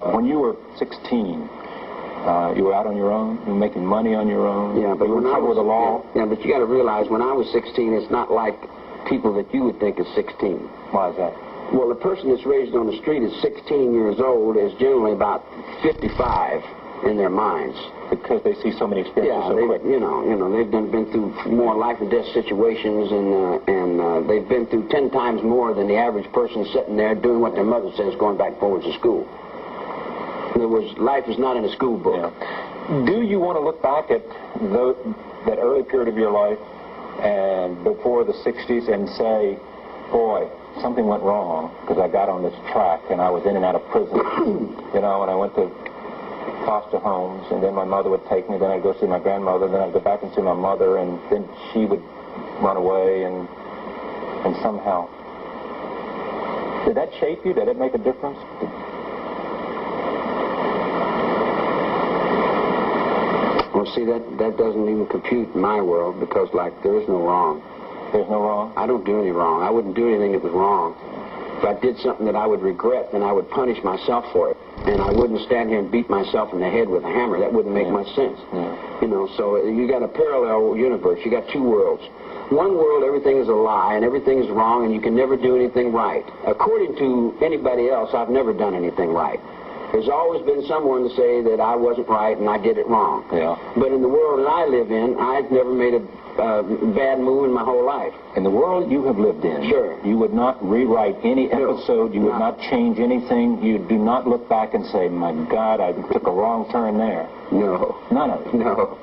When you were 16, you were out on your own, you were making money on your own. Yeah, but you were in trouble with the law. Yeah, but you got to realize when I was 16, it's not like people that you would think is 16. Why is that? Well, the person that's raised on the street is 16 years old is generally about 55 in their minds. Because they see so many experiences so quick. You know, they've been through more life and death situations, and they've been through 10 times more than the average person sitting there doing what their mother says, going back and forwards to school. In other words, life is not in a school book. Yeah. Do you want to look back at that early period of your life and before the 60s and say, boy, something went wrong because I got on this track and I was in and out of prison, you know, and I went to foster homes, and then my mother would take me, then I'd go see my grandmother, then I'd go back and see my mother, and then she would run away, and somehow. Did that shape you? Did it make a difference? Well, see, that doesn't even compute in my world, because, like, there is no wrong. There's no wrong? I don't do any wrong. I wouldn't do anything that was wrong. If I did something that I would regret, then I would punish myself for it. And I wouldn't stand here and beat myself in the head with a hammer. That wouldn't make much sense. Yeah. You know, so you got a parallel universe. You got two worlds. One world, everything is a lie, and everything is wrong, and you can never do anything right. According to anybody else, I've never done anything right. There's always been someone to say that I wasn't right and I did it wrong. Yeah. But in the world that I live in, I've never made a bad move in my whole life. In the world you have lived in, sure, you would not rewrite any episode, you would not change anything, you do not look back and say, my God, I took a wrong turn there. No. None of it? No.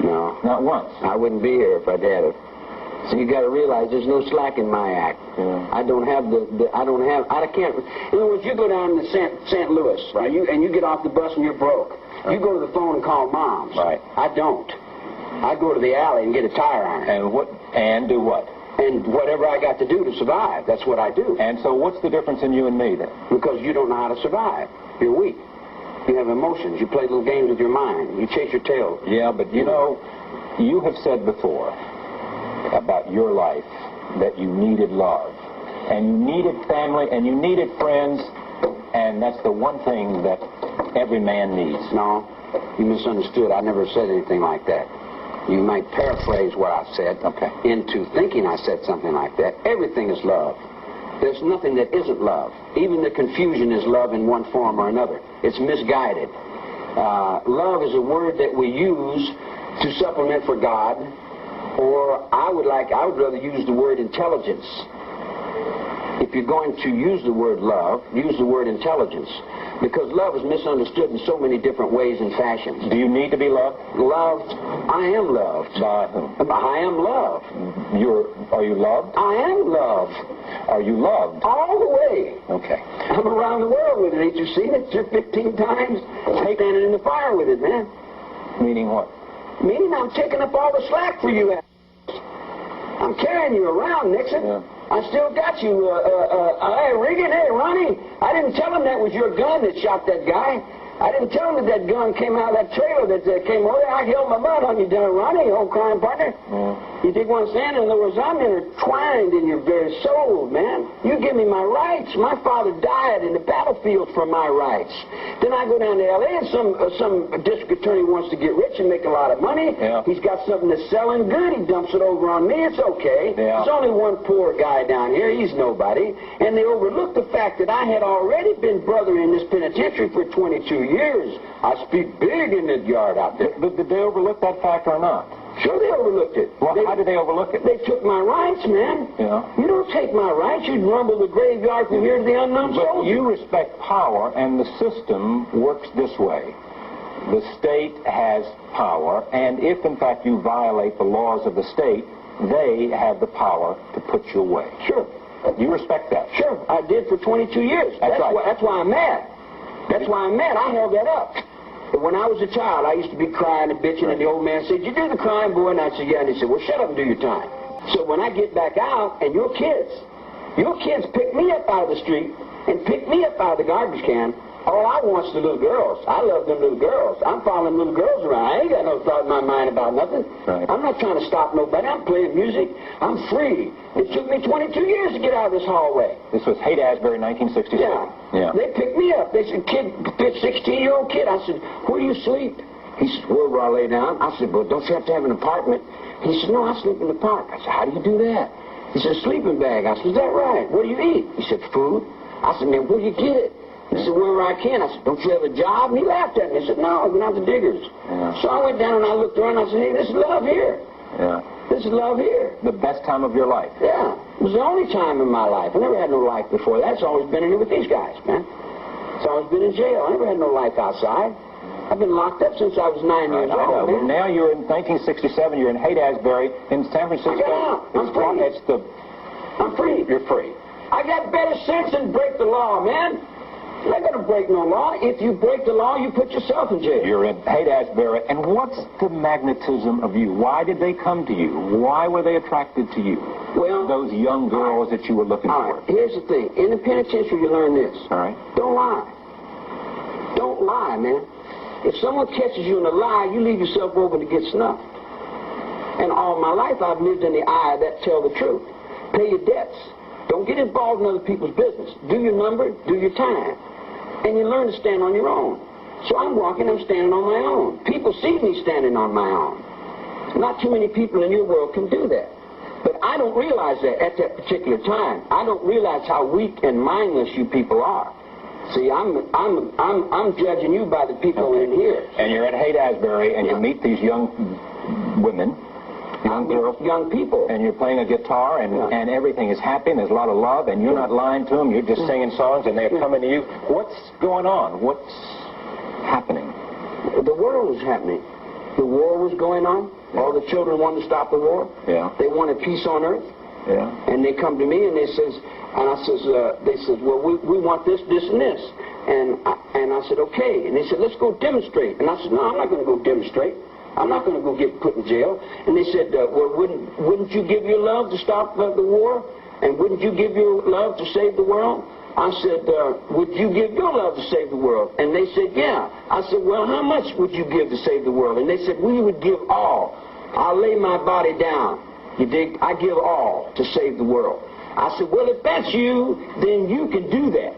No. Not once? I wouldn't be here if I did it. So you got to realize there's no slack in my act. Yeah. I don't have I can't, in other words, you go down to St. Louis, right, and you get off the bus and you're broke. Right. You go to the phone and call moms. Right. I don't. I go to the alley and get a tire iron. And do what? And whatever I got to do to survive, that's what I do. And so what's the difference in you and me then? Because you don't know how to survive. You're weak. You have emotions. You play little games with your mind. You chase your tail. Yeah, but you know, you have said before about your life that you needed love, and you needed family, and you needed friends, and that's the one thing that every man needs. No, you misunderstood. I never said anything like that. You might paraphrase what I said into thinking I said something like that. Everything is love. There's nothing that isn't love. Even the confusion is love in one form or another. It's misguided. Love is a word that we use to supplement for God, or I would rather use the word intelligence. If you're going to use the word love, use the word intelligence. Because love is misunderstood in so many different ways and fashions. Do you need to be loved? Loved? I am loved. By whom? I am loved. Are you loved? I am loved. Are you loved? All the way. Okay. I'm around the world with it. Ain't you seen it? 15 times. Standing in the fire with it, man. Meaning what? Meaning I'm taking up all the slack for you. I'm carrying you around, Nixon. Yeah. I still got you. Hey, Regan, hey, Ronnie. I didn't tell him that was your gun that shot that guy. I didn't tell him that gun came out of that trailer that came over there. I held my mud on you, done, Ronnie, old crime partner. Yeah. You dig what I'm saying? In other words, I'm intertwined in your very soul, man. You give me my rights. My father died in the battlefield for my rights. Then I go down to L.A. and some district attorney wants to get rich and make a lot of money. Yeah. He's got something that's selling good. He dumps it over on me. It's okay. Yeah. There's only one poor guy down here. He's nobody. And they overlook the fact that I had already been brother in this penitentiary for 22 years. I speak big in that yard out there. But did they overlook that fact or not? Sure, they overlooked it. Well, how did they overlook it? They took my rights, man. Yeah. You don't take my rights. You'd rumble the graveyard from here to the unknown soldier. But you respect power, and the system works this way. The state has power, and if, in fact, you violate the laws of the state, they have the power to put you away. Sure. You respect that? Sure. I did for 22 years. That's right. That's why I'm mad. That's why I'm mad. I held that up. But when I was a child, I used to be crying and bitching, and the old man said, "You do the crime, boy?" And I said, "Yeah." And he said, "Well, shut up and do your time." So when I get back out, and your kids pick me up out of the street and pick me up out of the garbage can, All I want's the little girls. I love them little girls. I'm following little girls around. I ain't got no thought in my mind about nothing. Right. I'm not trying to stop nobody. I'm playing music. I'm free. It took me 22 years to get out of this hallway. This was Haight-Ashbury, 1967. Yeah. They picked me up. They said, kid, 16-year-old kid. I said, where do you sleep? He said, where will I lay down? I said, well, don't you have to have an apartment? He said, no, I sleep in the park. I said, how do you do that? He said, sleeping bag. I said, is that right? What do you eat? He said, food. I said, man, where do you get it? He said, wherever I can. I said, don't you have a job? And he laughed at me. He said, no, I've been out to Diggers. Yeah. So I went down and I looked around and I said, hey, this is love here. Yeah. This is love here. The best time of your life. Yeah. It was the only time in my life. I never had no life before that. It's always been in here with these guys, man. It's always been in jail. I never had no life outside. I've been locked up since I was 9 years old, man. Now you're in 1967. You're in Haight-Ashbury in San Francisco. I got out. I'm free. I'm free. You're free. I got better sense than break the law, man. You're not going to break no law. If you break the law, you put yourself in jail. You're in Haight-Ashbury. And what's the magnetism of you? Why did they come to you? Why were they attracted to you? Well, those young girls that you were looking for. Right. Here's the thing. In the penitentiary, you learn this. All right. Don't lie. Don't lie, man. If someone catches you in a lie, you leave yourself open to get snuffed. And all my life, I've lived in the eye that tell the truth. Pay your debts. Don't get involved in other people's business. Do your number, do your time. And you learn to stand on your own. So I'm walking, I'm standing on my own. People see me standing on my own. Not too many people in your world can do that. But I don't realize that at that particular time. I don't realize how weak and mindless you people are. See, I'm judging you by the people in here. And you're at Haight-Ashbury, and you meet these young women. Young people. And you're playing a guitar, and everything is happy, and there's a lot of love, and you're not lying to them, you're just singing songs, and they're coming to you. What's going on? What's happening? The world was happening. The war was going on. Yeah. All the children wanted to stop the war. Yeah. They wanted peace on earth. Yeah. And they come to me, and they says, they said, well, we want this, this, and this. And I said, okay. And they said, let's go demonstrate. And I said, no, I'm not going to go demonstrate. I'm not going to go get put in jail. And they said, well, wouldn't you give your love to stop the war? And wouldn't you give your love to save the world? I said, would you give your love to save the world? And they said, yeah. I said, well, how much would you give to save the world? And they said, we would give all. I'll lay my body down. You dig? I give all to save the world. I said, well, if that's you, then you can do that.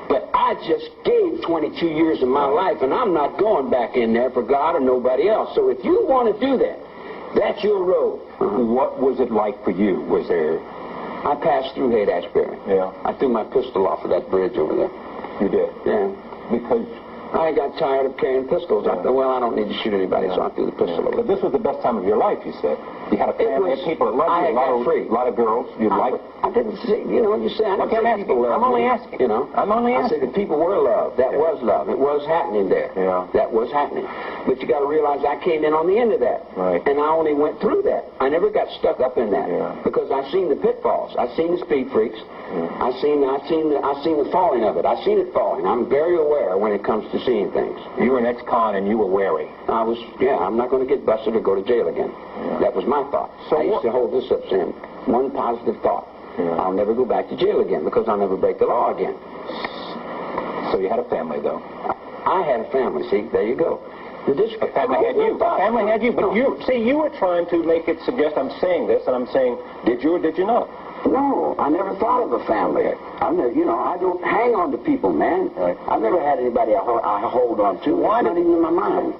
But I just gave 22 years of my life, and I'm not going back in there for God or nobody else. So if you want to do that, that's your road. What was it like for you? Was there... I passed through Haight-Ashbury. Yeah. I threw my pistol off of that bridge over there. You did? Yeah. Because... I got tired of carrying pistols. I thought, well, I don't need to shoot anybody, so I threw the pistol over. But this was the best time of your life, you said. You had a family of people that loved you, a lot of girls you liked. I didn't say, you say, I didn't say people loved I'm only asking. You know? I'm only asking. I said the people were loved. That was love. It was happening there. Yeah. That was happening. But you got to realize I came in on the end of that. Right. And I only went through that. I never got stuck up in that. Yeah. Because I've seen the pitfalls. I've seen the speed freaks. Yeah. I've seen the falling of it. I've seen it falling. I'm very aware when it comes to seeing things. You were an ex-con and you were wary. I'm not going to get busted or go to jail again. Yeah. That was my thought. So I used to hold this up saying, one positive thought. Yeah. I'll never go back to jail again because I'll never break the law again. So you had a family, though? I had a family. See, there you go. A family had you. A family had you. But you were trying to make it suggest I'm saying this, and I'm saying, did you or did you not? No, I never thought of a family. I don't hang on to people, man. Right. I've never had anybody I hold on to. Why? Not even in my mind.